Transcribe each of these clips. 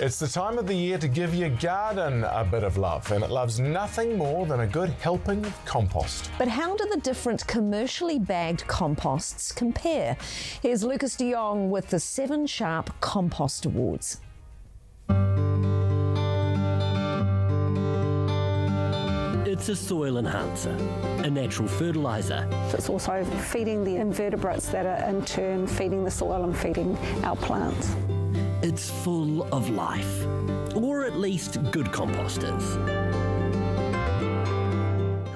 It's the time of the year to give your garden a bit of love, and it loves nothing more than a good helping of compost. But how do the different commercially bagged composts compare? Here's Lucas de Jong with the Seven Sharp Compost Awards. It's a soil enhancer, a natural fertiliser. It's also feeding the invertebrates that are in turn feeding the soil and feeding our plants. It's full of life, or at least good composters.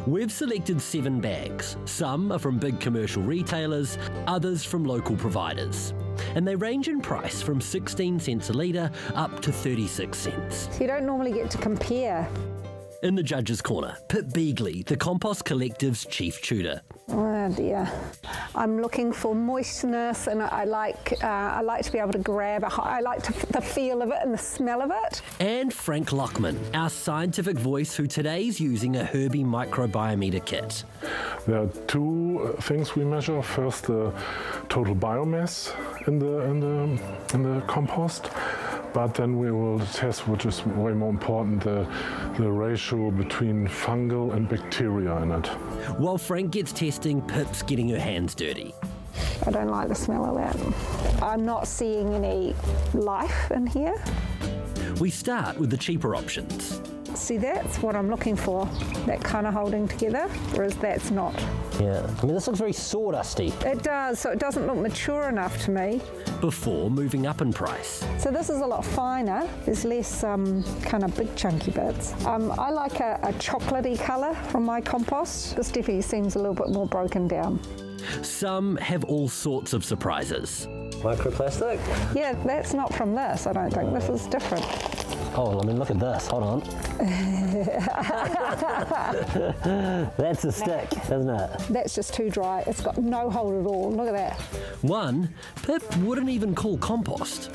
We've selected 7 bags. Some are from big commercial retailers, others from local providers. And they range in price from 16 cents a litre up to 36 cents. So you don't normally get to compare. In the judge's corner, Beagley, the Compost Collective's chief tutor. Oh dear. I'm looking for moistness, and I like to be able to grab I like the feel of it and the smell of it. And Frank Lockman, our scientific voice who today's using a Herbi microBIOMETER kit. There are 2 things we measure. First, the total biomass in the compost. But then we will test, which is way more important, the ratio between fungal and bacteria in it. While Frank gets testing, Pip's getting her hands dirty. I don't like the smell of that. I'm not seeing any life in here. We start with the cheaper options. See, that's what I'm looking for, that kind of holding together, whereas that's not. Yeah, I mean, this looks very sawdusty. It does, so it doesn't look mature enough to me. Before moving up in price. So this is a lot finer. There's less kind of big chunky bits. I like a chocolatey colour from my compost. This definitely seems a little bit more broken down. Some have all sorts of surprises. Microplastic? Yeah, that's not from this, I don't think. This is different. Oh, I mean, look at this. Hold on. That's a stick, isn't it? That's just too dry. It's got no hold at all. Look at that. One Pip wouldn't even call compost.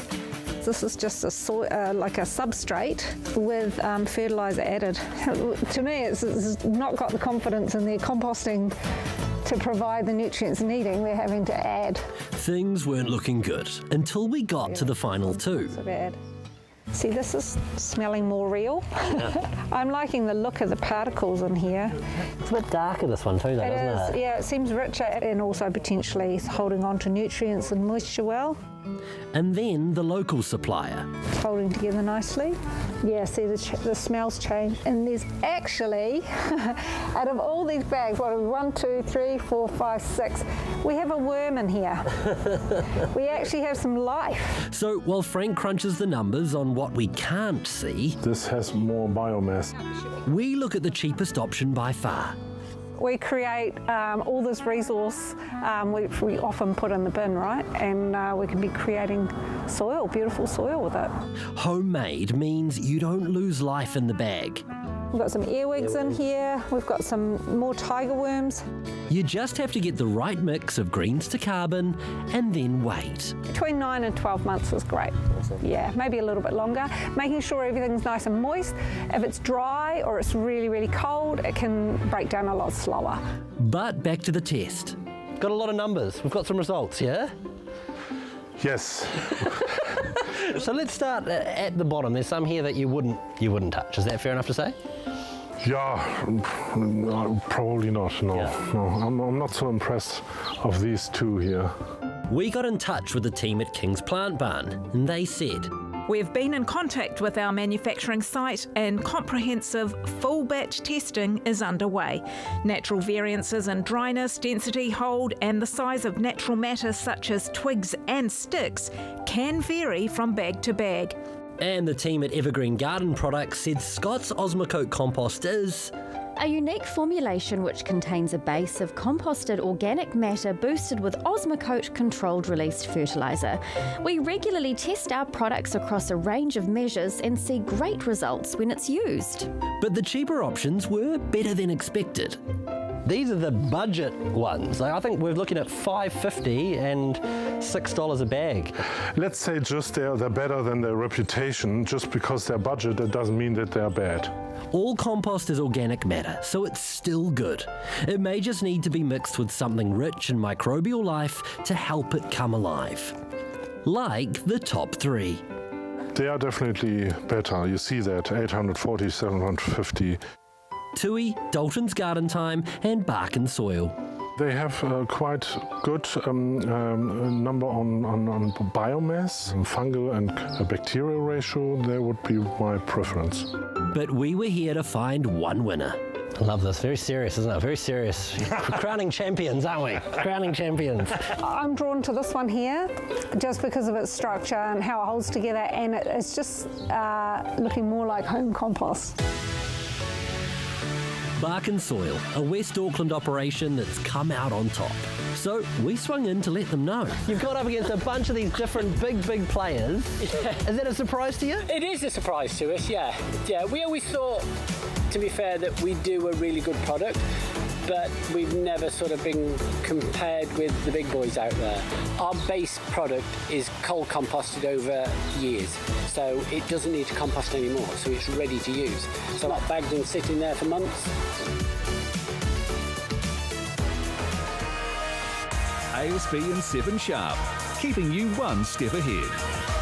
This is just like a substrate with fertiliser added. To me, it's not got the confidence in their composting to provide the nutrients needing. They're having to add. Things weren't looking good until we got to the final 2. So bad. See, this is smelling more real. I'm liking the look of the particles in here. It's a bit darker, this one too, though, isn't it? Yeah, it seems richer and also potentially holding on to nutrients and moisture well. And then the local supplier. It's holding together nicely. Yeah, see, the smells change. And there's actually, out of all these bags, what are we, 1, 2, 3, 4, 5, 6, we have a worm in here. We actually have some life. So while Frank crunches the numbers on what we can't see, This has more biomass. we look at the cheapest option by far. We create all this resource, which we often put in the bin, right? And we can be creating soil, beautiful soil with it. Homemade means you don't lose life in the bag. We've got some earwigs in here. We've got some more tiger worms. You just have to get the right mix of greens to carbon and then wait. Between 9 and 12 months is great. Yeah, maybe a little bit longer. Making sure everything's nice and moist. If it's dry or it's really, really cold, it can break down a lot slower. But back to the test. Got a lot of numbers. We've got some results, yeah? Yes. So let's start at the bottom. There's some here that you wouldn't touch. Is that fair enough to say? Yeah, probably not, no. Yeah. No, I'm not so impressed of these 2 here. We got in touch with the team at King's Plant Barn, and they said, We've been in contact with our manufacturing site and comprehensive full batch testing is underway. Natural variances in dryness, density, hold and the size of natural matter such as twigs and sticks can vary from bag to bag. and the team at Evergreen Garden Products said Scott's Osmocote compost is a unique formulation which contains a base of composted organic matter boosted with Osmocote controlled release fertiliser. We regularly test our products across a range of measures and see great results when it's used. But the cheaper options were better than expected. These are the budget ones. I think we're looking at $5.50 and $6 a bag. Let's say just they're better than their reputation. Just because they're budget, it doesn't mean that they're bad. All compost is organic matter, so it's still good. It may just need to be mixed with something rich in microbial life to help it come alive. Like the top 3. They are definitely better. You see that, 840, 750. Tui, Dalton's Garden Time and Bark and Soil. They have quite good number on biomass, fungal and bacterial ratio. That would be my preference. But we were here to find one winner. I love this. Very serious, isn't it? Very serious. Crowning champions, aren't we? Crowning champions. I'm drawn to this one here just because of its structure and how it holds together, and it's just looking more like home compost. Bark and Soil, a West Auckland operation that's come out on top. So we swung in to let them know. You've gone up against a bunch of these different big players. Yeah. Is that a surprise to you? It is a surprise to us, yeah. Yeah, we always thought, to be fair, that we do a really good product, but we've never sort of been compared with the big boys out there. Our base product is cold composted over years, so it doesn't need to compost anymore, so it's ready to use. So not bagged and sitting there for months. ASB and 7 Sharp, keeping you one step ahead.